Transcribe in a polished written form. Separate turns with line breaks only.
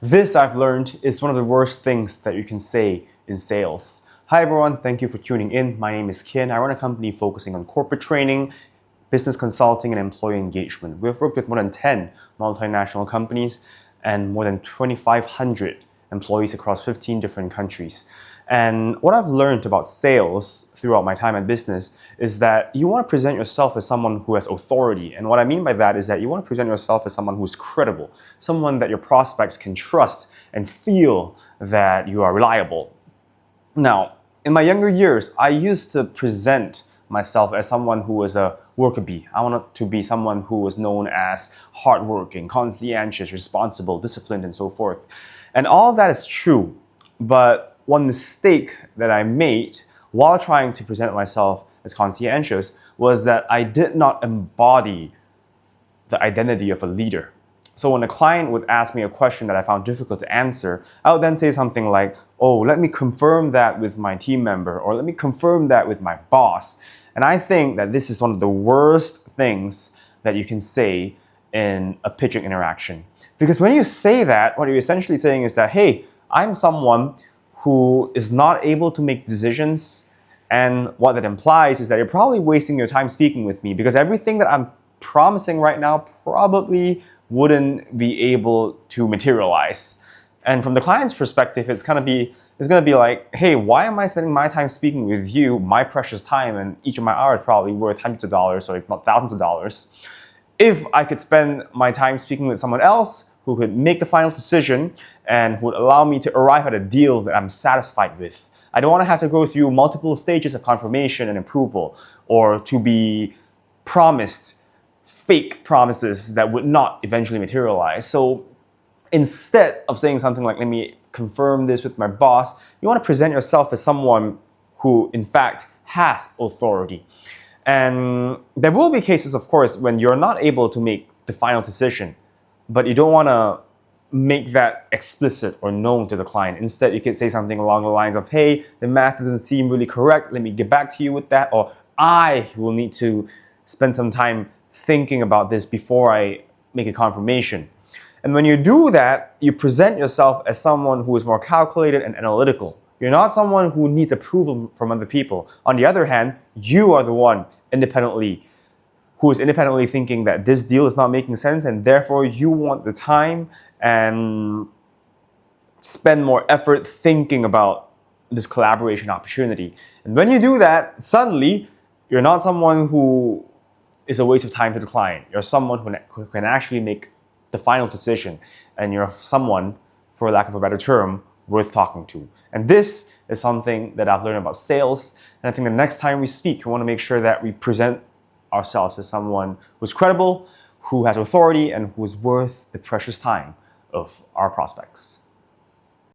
This, I've learned, is one of the worst things that you can say in sales. Hi everyone, thank you for tuning in. My name is Kian. I run a company focusing on corporate training, business consulting, and employee engagement. We've worked with more than 10 multinational companies and more than 2,500 employees across 15 different countries. And what I've learned about sales throughout my time in business is that you want to present yourself as someone who has authority. And what I mean by that is that you want to present yourself as someone who's credible, someone that your prospects can trust and feel that you are reliable. Now, in my younger years, I used to present myself as someone who was a worker bee. I wanted to be someone who was known as hardworking, conscientious, responsible, disciplined, and so forth. And all of that is true, but one mistake that I made while trying to present myself as conscientious was that I did not embody the identity of a leader. So when a client would ask me a question that I found difficult to answer, I would then say something like, oh, let me confirm that with my team member, or let me confirm that with my boss. And I think that this is one of the worst things that you can say in a pitching interaction. Because when you say that, what you're essentially saying is that, hey, I'm someone who is not able to make decisions, and what that implies is that you're probably wasting your time speaking with me because everything that I'm promising right now probably wouldn't be able to materialize. And from the client's perspective, it's gonna be like, hey, why am I spending my time speaking with you, my precious time, and each of my hours probably worth hundreds of dollars or if not thousands of dollars, if I could spend my time speaking with someone else who could make the final decision and who would allow me to arrive at a deal that I'm satisfied with. I don't want to have to go through multiple stages of confirmation and approval, or to be promised fake promises that would not eventually materialize. So instead of saying something like, let me confirm this with my boss, you want to present yourself as someone who in fact has authority. And there will be cases, of course, when you're not able to make the final decision, but you don't want to make that explicit or known to the client. Instead, you could say something along the lines of, hey, the math doesn't seem really correct. Let me get back to you with that. Or I will need to spend some time thinking about this before I make a confirmation. And when you do that, you present yourself as someone who is more calculated and analytical. You're not someone who needs approval from other people. On the other hand, you are the one who is independently thinking that this deal is not making sense, and therefore you want the time and spend more effort thinking about this collaboration opportunity. And when you do that, suddenly you're not someone who is a waste of time to the client. You're someone who can actually make the final decision, and you're someone, for lack of a better term, worth talking to. And this is something that I've learned about sales, and I think the next time we speak, we want to make sure that we present ourselves as someone who's credible, who has authority, and who is worth the precious time of our prospects.